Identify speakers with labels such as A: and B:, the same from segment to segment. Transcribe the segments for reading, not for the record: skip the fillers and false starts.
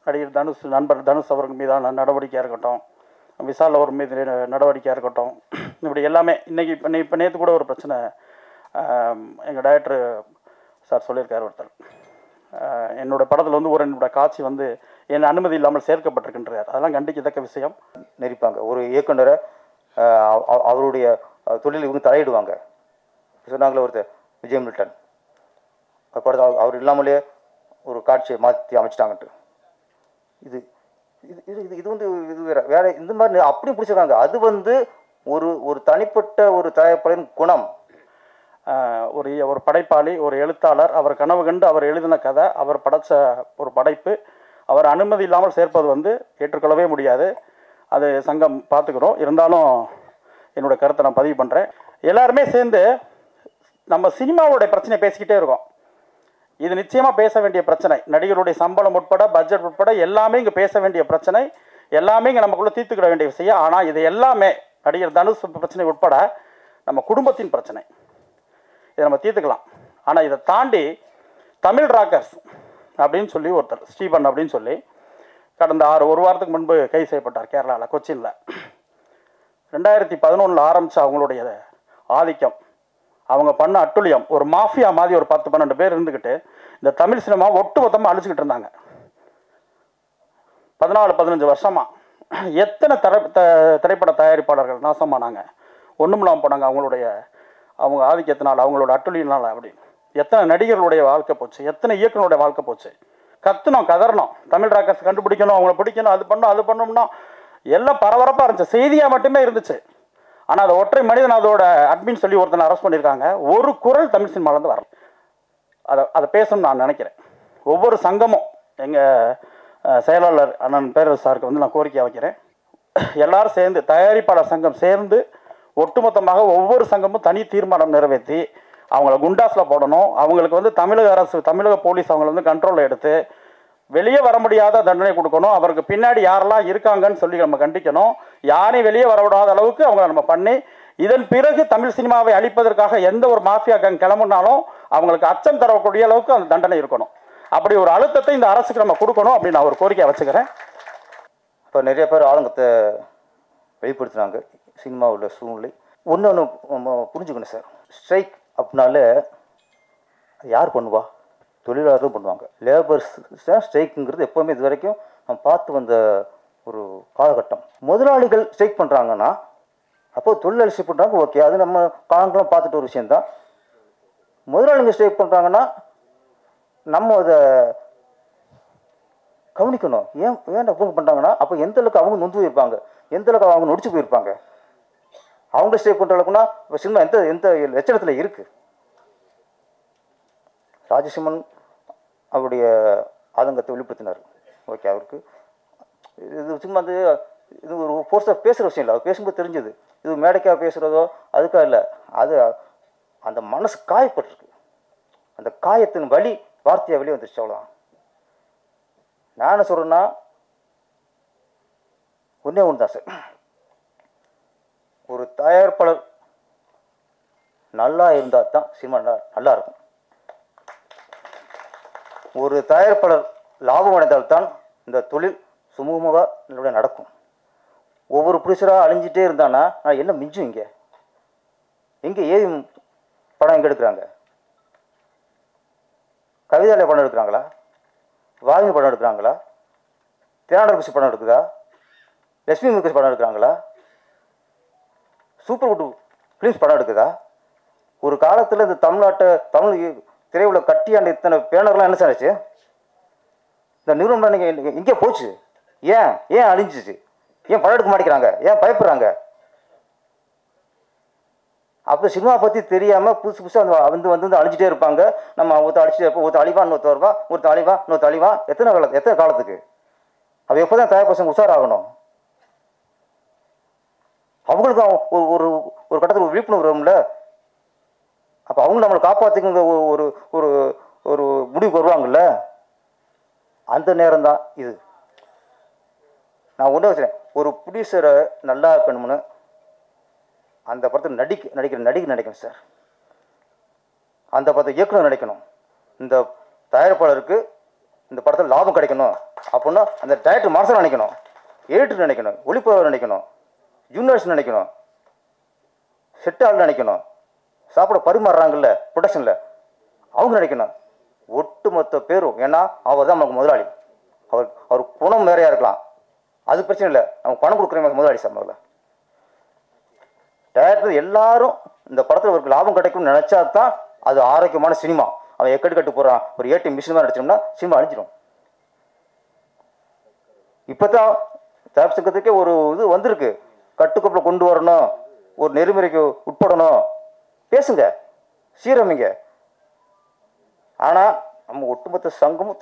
A: நடிகர் தனுஷ் நண்பர் தனுஷ் அவர்கள் மீதான நடவடிக்கையாக இருக்கட்டும், விஷால் அவர் மீது நடவடிக்கையாக இருக்கட்டும், இப்படி எல்லாமே இன்றைக்கி இப்போ நேற்று கூட ஒரு பிரச்சனை எங்கள் டைரக்டர் சார் சொல்லியிருக்கார். ஒருத்தர் என்னோடய படத்தில் வந்து ஒரு என்னோட காட்சி வந்து என் அனுமதி இல்லாமல் சேர்க்கப்பட்டிருக்கின்றார். அதெல்லாம் கண்டிக்கத்தக்க விஷயம்.
B: நெரிப்பாங்க ஒரு இயக்குனரை, அவருடைய தொழில் இவங்க தலையிடுவாங்க. சொன்னாங்களே ஒருத்தர் விஜய் மில்டன் படத்தை அவர் இல்லாமலே ஒரு காட்சியை மாற்றி அமைச்சிட்டாங்கன்ட்டு. இது இது இது இது வந்து இது வேற இந்த மாதிரி அப்படி பிடிச்சிருக்காங்க. அது வந்து ஒரு ஒரு தனிப்பட்ட ஒரு தயாரிப்பாளரின் குணம்.
A: ஒரு படைப்பாளி, ஒரு எழுத்தாளர், அவர் கனவு கண்டு அவர் எழுதின கதை, அவர் படைத்த ஒரு படைப்பு, அவர் அனுமதி இல்லாமல் சேர்ப்பது வந்து ஏற்றுக்கொள்ளவே முடியாது. அது சங்கம் பார்த்துக்கிறோம். இருந்தாலும் என்னோடய கருத்தை நான் பதிவு பண்ணுறேன். எல்லாருமே சேர்ந்து நம்ம சினிமாவோடைய பிரச்சனை பேசிக்கிட்டே இருக்கோம். இது நிச்சயமாக பேச வேண்டிய பிரச்சனை. நடிகருடைய சம்பளம் உட்பட, பட்ஜெட் உட்பட எல்லாமே இங்கே பேச வேண்டிய பிரச்சனை. எல்லாமே இங்கே நமக்குள்ளே தீர்த்துக்கிட வேண்டிய விஷயம். ஆனால் இது எல்லாமே நடிகர் தனுஷ் பிரச்சனை உட்பட நம்ம குடும்பத்தின் பிரச்சனை. இதை நம்ம தீர்த்துக்கலாம். ஆனால் இதை தாண்டி தமிழ் ராக்கர்ஸ் அப்படின்னு சொல்லி ஒருத்தர் ஸ்டீபன் அப்படின்னு சொல்லி கடந்த ஒரு வாரத்துக்கு முன்பு கைது செய்யப்பட்டார் கேரளாவில், கொச்சினில். 2011 ஆரம்பித்த அவங்களுடைய ஆதிக்கம், அவங்க பண்ண அட்டுழியம், ஒரு மாஃபியா மாதிரி ஒரு 10-12 பேர் இருந்துக்கிட்டு இந்த தமிழ் சினிமா ஒட்டுமொத்தமாக அழிச்சுக்கிட்டு இருந்தாங்க. 14-15 வருஷமாக எத்தனை திரைப்பட தயாரிப்பாளர்கள் நாசமானாங்க, ஒன்றுமில்லாமல் போனாங்க. அவங்க ஆதிக்கத்தினால், அவங்களோட அட்டுழியினால். அப்படி எத்தனை நடிகர்களுடைய வாழ்க்கை போச்சு, எத்தனை இயக்குனருடைய வாழ்க்கை போச்சு. கத்துனோம், கதறணும், தமிழ் ராக்கர்ஸ் கண்டுபிடிக்கணும், அவங்கள பிடிக்கணும், அது பண்ணோம்னா எல்லாம் பரபரப்பாக இருந்துச்சு, செய்தியாக மட்டுமே இருந்துச்சு. ஆனால் அதை ஒற்றை மனிதன் அதோட அட்மின் சொல்லி ஒருத்தனை அரெஸ்ட் பண்ணியிருக்காங்க. ஒரு குரல் தமிழ் சினிமாவிலேருந்து வரல. அதை பேசணும்னு நான் நினைக்கிறேன். ஒவ்வொரு சங்கமும், எங்கள் செயலாளர் அண்ணன் பேரரசு சாருக்கு வந்து நான் கோரிக்கையாக வைக்கிறேன். எல்லாரும் சேர்ந்து, தயாரிப்பாளர் சங்கம் சேர்ந்து ஒட்டுமொத்தமாக ஒவ்வொரு சங்கமும் தனி தீர்மானம் நிறைவேற்றி அவங்கள குண்டாஸில் போடணும். அவங்களுக்கு வந்து தமிழக அரசு, தமிழக போலீஸ் அவங்கள வந்து கண்ட்ரோலில் எடுத்து வெளியே வர முடியாத தண்டனை கொடுக்கணும். அவருக்கு பின்னாடி யாரெல்லாம் இருக்காங்கன்னு சொல்லி நம்ம கண்டிக்கணும். யாரையும் வெளியே வரவிடாத அளவுக்கு அவங்கள நம்ம பண்ணி, இதன் பிறகு தமிழ் சினிமாவை அழிப்பதற்காக எந்த ஒரு மாஃபியா கேங் கிளம்புனாலும் அவங்களுக்கு அச்சம் தரக்கூடிய அளவுக்கு அந்த தண்டனை இருக்கணும். அப்படி ஒரு அழுத்தத்தை இந்த அரசுக்கு நம்ம கொடுக்கணும் அப்படின்னு நான் ஒரு கோரிக்கையை வச்சுக்கிறேன்.
B: இப்போ நிறைய பேர் ஆளுங்கத்தை வெளிப்படுத்துகிறாங்க சினிமாவோட சூழ்நிலை. ஒன்று புரிஞ்சுக்கணும் சார். ஸ்ட்ரைக் அப்படின்னாலே யார் பண்ணுவா? தொழிலாளர்களும் பண்ணுவாங்க. லேபர்ஸ் ஸ்ட்ரைக்குங்கிறது எப்போவுமே இது வரைக்கும் நம்ம பார்த்து வந்த ஒரு காலகட்டம். முதலாளிகள் ஸ்ட்ரைக் பண்ணுறாங்கன்னா அப்போ தொழிலாளி ஸ்ட்ரைக் பண்ணுறாங்க, ஓகே, அது நம்ம காலங்களும் பார்த்துட்டு ஒரு விஷயந்தான். முதலாளிகள் ஸ்ட்ரைக் பண்ணுறாங்கன்னா நம்ம அதை கவனிக்கணும். ஏன் அவங்க பண்ணுறாங்கன்னா அப்போ எந்த அளவுக்கு அவங்க நொந்து போயிருப்பாங்க, எந்த அளவுக்கு அவங்க நொடிச்சு போயிருப்பாங்க. அவங்க ஸ்ட்ரைக் பண்ணுற அளவுக்குன்னா இப்போ சினிமா எந்த லட்சணத்தில் இருக்குது? ராஜசிம்மன் அவருடைய ஆதங்கத்தை வெளிப்படுத்தினார். ஓகே, அவருக்கு இது சும்மா வந்து இது ஒரு ஃபோர்ஸாக பேசுகிற விஷயம் இல்லை. அவர் பேசும்போது தெரிஞ்சது இது மேடைக்காக பேசுகிறதோ அதுக்காக இல்லை. அது அந்த மனசு காயப்பட்டிருக்கு. அந்த காயத்தின் வலி வார்த்தையாக வெளியே வந்துருச்சு, அவ்வளோதான். நான் என்ன சொல்கிறேன்னா ஒன்றே ஒன்று தான் சார். ஒரு தயாரிப்பாளர் நல்லா இருந்தால் தான் சினிமா நல்லா இருக்கும். ஒரு தயாரிப்பாளர் லாபம் அடைந்தால்தான் இந்த தொழில் சுமூகமாக நடக்கும். ஒவ்வொரு ப்ரொடியூசராக அழிஞ்சிட்டே இருந்தானா என்ன மிஞ்சும்? எங்கே ஏவி படம் எங்கே எடுக்கிறாங்க? கவிதாலய படம் எடுக்கிறாங்களா? வால்மீகி படம் எடுக்கிறாங்களா? தேனாடர் குசி படம் எடுக்குதா? லட்சுமி முருகேஷ் படம் எடுக்கிறாங்களா? சூப்பர் குட் ஃபிலிம்ஸ் படம் எடுக்குதா? ஒரு காலத்தில் இந்த தமிழ் திரையுள்ள கட்டியாண்ட இத்தனை பேனர்லாம் என்ன சார்ச்சு? இந்த நிறுவனம் நீங்கள் எங்கே போச்சு? ஏன் அழிஞ்சிச்சு? ஏன் படம் எடுக்க மாட்டேங்கிறாங்க? ஏன் பயப்படுறாங்க? அப்போ சினிமா பற்றி தெரியாமல் புதுசாக வந்து அழிஞ்சிட்டே இருப்பாங்க. நம்ம ஒருத்தர் அழிச்சிட்டே இருப்போம். ஒருத்தர் அழிவா, இன்னொருத்தர் வருவா, ஒருத்தர் அழிவா, இன்னொருத்தர் அழிவா. எத்தனை காலத்துக்கு? அது எப்போ தான் தயார் பசங்க உஷாராகணும்? அவங்களுக்கு ஒரு ஒரு கட்டத்தில் ஒரு விழிப்புணர்வு வரும்ல. அப்போ அவங்க நம்மளை காப்பாற்றிக்க ஒரு ஒரு ஒரு முடிவுக்கு வருவாங்கல்ல. அந்த நேரம் தான் இது. நான் ஒன்றே வச்சுறேன், ஒரு ப்ரொடியூசரை நல்லா இருக்கணும்னு அந்த படத்தில் நடிக்கிற நினைக்கணும் சார். அந்த படத்தை இயக்குனர் நினைக்கணும். இந்த தயாரிப்பாளருக்கு இந்த படத்தில் லாபம் கிடைக்கணும் அப்படின்னா அந்த டைரக்டர் மனசில் நினைக்கணும், எடிட்டர் நினைக்கணும், ஒளிப்பவர் நினைக்கணும், ஜூனியர்ஸ் நினைக்கணும், செட் ஆள் நினைக்கணும், சாப்பிட பரிமாறுறாங்கல்ல ப்ரொடக்ஷனில் அவங்க நினைக்கணும், ஒட்டுமொத்த பேரும். ஏன்னா அவர் தான் நமக்கு முதலாளி. அவர் குணம் வேறையாக இருக்கலாம், அது பிரச்சனை இல்லை, அவங்க பணம் கொடுக்குற முதலாளி சார். முதல்ல டேரக்டர் எல்லாரும் இந்த படத்தில் அவருக்கு லாபம் கிடைக்கும்னு நினச்சா தான் அது ஆரோக்கியமான சினிமா. அவன் எக்கட்டு கட்டு போகிறான், ஒரு ஏடிஎம் மிஷின் மாதிரி நடிச்சோம்னா சினிமா அழிஞ்சிடும். இப்போ தான் தயாரிப்பு சங்கத்துக்கே ஒரு இது வந்திருக்கு, கட்டுக்கோப்பில் கொண்டு வரணும், ஒரு நெறிமுறைக்கு உட்படணும், பேசுங்க, சீரமைங்க. ஆனால் நம்ம ஒட்டுமொத்த சங்கமும்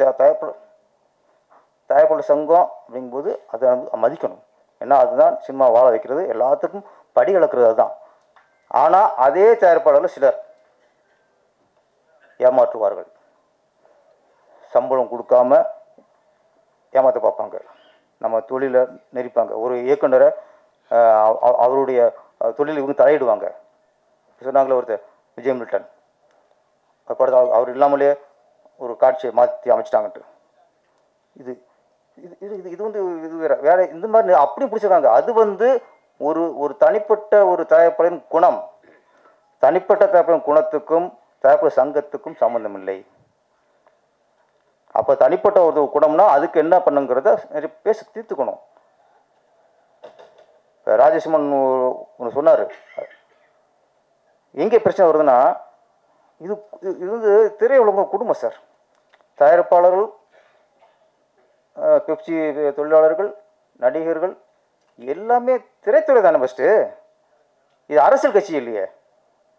B: தயாரிப்பாளர் சங்கம் அப்படிங்கும்போது அதை மதிக்கணும். ஏன்னா அதுதான் சினிமா வாழ வைக்கிறது, எல்லாத்துக்கும் படி கலக்கிறது அதுதான். ஆனால் அதே தயாரிப்பாளர்கள் சிலர் ஏமாற்றுவார்கள், சம்பளம் கொடுக்காம ஏமாற்ற பார்ப்பாங்க, நம்ம தொழிலை நெரிப்பாங்க. ஒரு இயக்குனரை அவருடைய தொழில் இவங்க தலையிடுவாங்க. சொன்னாங்களே ஒருத்தர் விஜய் மில்டன் படத்தை அவர் இல்லாமலே ஒரு காட்சியை மாற்றி அமைச்சிட்டாங்கன்ட்டு. இது இது இது இது வந்து இது வேற இந்த மாதிரி அப்படி பிடிச்சிருக்காங்க. அது வந்து ஒரு தனிப்பட்ட ஒரு தயாரிப்பாளரின் குணம், தனிப்பட்ட தயாரிப்பாளரின் குணத்துக்கும் தயாரிப்பாளர் சங்கத்துக்கும் சம்பந்தம் இல்லை. அப்போ தனிப்பட்ட ஒரு குணம்னா அதுக்கு என்ன பண்ணுங்கிறத பேச தீர்த்துக்கணும். இப்போ ராஜேஷ்மன் ஒன்று சொன்னார், எங்கே பிரச்சனை வருதுன்னா இது இது வந்து திரையுலக குடும்பம் சார். தயாரிப்பாளர்கள், பெப்சி தொழிலாளர்கள், நடிகர்கள் எல்லாமே திரைத்துறை தானே ஃபஸ்ட்டு. இது அரசியல் கட்சி இல்லையே.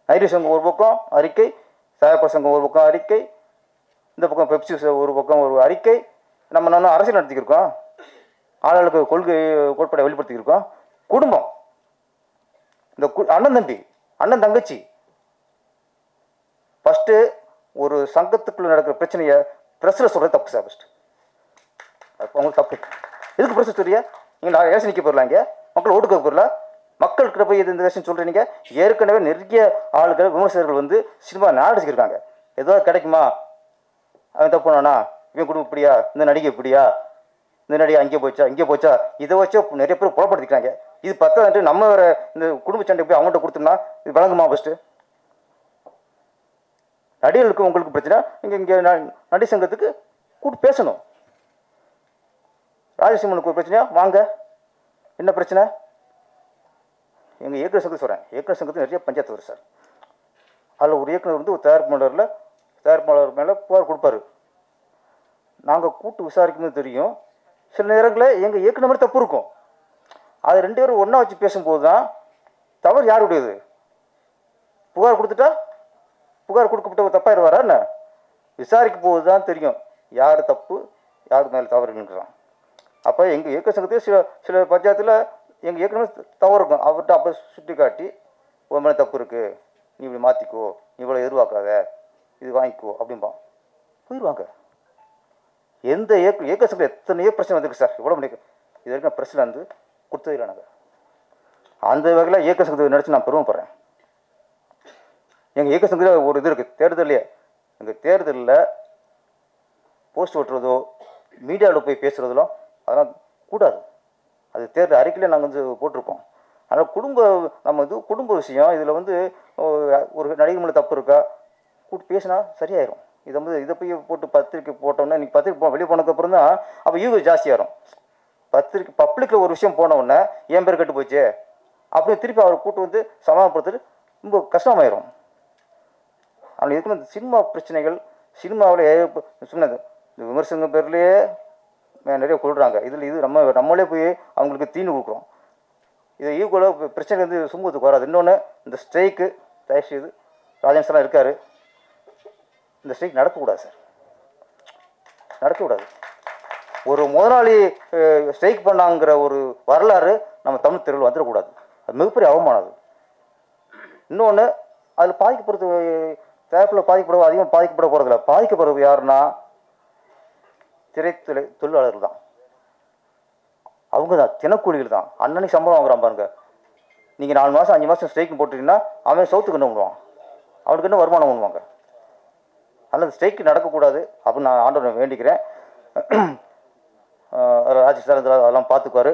B: நடிகர் சங்கம் ஒரு பக்கம் அறிக்கை, தயாரிப்பாளர் சங்கம் ஒரு பக்கம் அறிக்கை, இந்த பக்கம் பெப்சி ஒரு பக்கம் ஒரு அறிக்கை. நம்ம அரசியல் நடத்திக்கிருக்கோம், ஆளுகளுக்கு கொள்கை கோட்பாடை வெளிப்படுத்திக்கிருக்கோம். குடும்பம், இந்த அண்ணன் தம்பி, அண்ணன் தங்கச்சி. ஃபஸ்ட்டு ஒரு சங்கத்துக்குள்ள நடக்கிற பிரச்சனையை ப்ரெஸ்ஸில் சொல்கிறது தப்பு சார். ஃபஸ்ட்டு உங்களுக்கு தப்பு. எதுக்கு ப்ரெஸ் சொல்றியா? நீங்கள் நான் எலெக்ஷன் நிற்க போயிடலாங்க, மக்கள் ஓட்டுக்க போயிடல, மக்கள்கிட்ட போய் இந்த எலெக்ஷன் சொல்கிறீங்க. ஏற்கனவே நிறைய ஆளுகள் விமர்சகர்கள் வந்து சினிமா நாடடிச்சிருக்காங்க. ஏதோ கிடைக்குமா, அவன் தப்பு பண்ணானா, இவன் குடும்பம் இப்படியா, இந்த நடிகை இப்படியா, இந்த நடிகை அங்கே போச்சா இங்கே போச்சா, இதை வச்சா நிறைய பேர் புலப்படுத்திக்கிறாங்க. இது பத்தாண்டு நம்ம வேறு இந்த குடும்ப சண்டை போய் அவங்கள்ட்ட கொடுத்தோம்னா இது வழங்குமா? ஃபஸ்ட்டு நடிகர்களுக்கு உங்களுக்கு பிரச்சனை, இங்கே நடி சங்கத்துக்கு கூப்பிட்டு பேசணும். ராஜசிம்மனுக்கு ஒரு பிரச்சனையா, வாங்க, என்ன பிரச்சனை? எங்கள் இயக்குனர் சங்கத்தை சொல்கிறேன், இயக்குனர் சங்கத்தில் நிறைய பஞ்சாயத்து வரும் சார். அதில் ஒரு இயக்குனர் வந்து ஒரு தயாரிப்பாளர் மேலே புகார் கொடுப்பாரு. நாங்கள் கூட்டு விசாரிக்கும்போது தெரியும், சில நேரங்களில் எங்கள் இயக்குனர் மாதிரி தப்பு இருக்கும். அது ரெண்டு பேரும் ஒன்றா வச்சு பேசும்போது தான் தவறு யாருடையது. புகார் கொடுத்துட்டா புகார் கொடுக்கப்பட்ட ஒரு தப்பாயிடுவாரா என்ன? விசாரிக்கும் போது தான் தெரியும் யார் தப்பு, யார் மேலே தவறுங்கிறான். அப்போ எங்கள் இயக்க சங்கத்தில் சில பஞ்சாயத்தில் எங்கள் இயக்குனர் தவறு இருக்கும். அவர்கிட்ட அப்போ சுட்டி காட்டி, ஒரு மேலே தப்பு இருக்குது, நீ இப்படி மாற்றிக்கோ, நீ இவ்வளோ எதிர்பார்க்காத, இது வாங்கிக்கோ அப்படிம்பான், போயிடுவாங்க. எந்த இயக்க சங்கத்தில் எத்தனையோ பிரச்சனை வந்துருக்கு சார். இவ்வளோ முடியும் இது வரைக்கும் பிரச்சனை வந்து கொடுத்தது இல்லை. நாங்கள் அந்த வகையில் இயக்க சங்கத்தை நினச்சி நான் பெருமைப்படுறேன். எங்கள் இயக்க சங்கத்தில் ஒரு இது இருக்குது, தேர்தலே. எங்கள் தேர்தலில் போஸ்ட் ஓட்டுறதோ மீடியாவில் போய் பேசுகிறதெல்லாம் அதெல்லாம் கூடாது. அது தேர்தல் அறிக்கையில் நாங்கள் வந்து போட்டிருப்போம். அதனால் நம்ம இது குடும்ப விஷயம். இதில் வந்து ஒரு நடிகர் மேலே தப்பு இருக்கா கூப்பிட்டு பேசினா சரியாயிரும். இதை போய் போட்டு பத்திரிக்கை போட்டோன்னா, இன்றைக்கி பத்திரிக்கை வெளியே போனதுக்கப்புறம் தான் அப்போ யூஸ் ஜாஸ்தியாகிடும். பத்திரிக்கை பப்ளிக்கில் ஒரு விஷயம் போனவுடனே என் பேர் கெட்டு போச்சு அப்படின்னு திருப்பி அவரை கூப்பிட்டு வந்து சமாதானப்படுத்துறது ரொம்ப கஷ்டமாயிரும். ஆனால் இதுக்கு இந்த சினிமா பிரச்சனைகள், சினிமாவில் சொன்னது இந்த விமர்சன பேர்லேயே நிறைய கொள்கிறாங்க. இது நம்மளே போய் அவங்களுக்கு தீனி கொடுக்குறோம். இதை ஈக்குவலாக பிரச்சனை வந்து சுமூகத்துக்கு வராது. இன்னொன்று, இந்த ஸ்ட்ரைக்கு தயவு செய்து ராஜன் சார் இருக்கார், இந்த ஸ்ட்ரைக் நடக்கக்கூடாது சார், நடக்கக்கூடாது. ஒரு முதலாளி ஸ்ட்ரைக் பண்ணாங்கிற ஒரு வரலாறு நம்ம தமிழ் திரையில் வந்துடக்கூடாது. அது மிகப்பெரிய அவமானம். அது இன்னொன்று, அதில் பாதிக்கப்படுறது தயாரிப்பில் பாதிக்கப்பட அதிகமாக பாதிக்கப்பட போகிறதில்ல. பாதிக்கப்படுறது யாருன்னா திரைத்துறை தொழிலாளர்கள் தான். அவங்க தான் தினக்கூலிகள் தான். அன்னன்னைக்கு சம்பளம் வாங்குறான் பாருங்க. நீங்கள் 4 மாதம் 5 மாதம் ஸ்ட்ரைக்கு போட்டிங்கன்னா அவன் சவுத்துக்கு என்ன பண்ணுவான், அவனுக்கு என்ன வருமானம் பண்ணுவாங்க. அதனால் ஸ்ட்ரைக்கு நடக்கக்கூடாது அப்படின்னு நான் ஆண்டவனை வேண்டிக்கிறேன். ராஜேஷ் சார் அதெல்லாம் பார்த்துக்குவார்.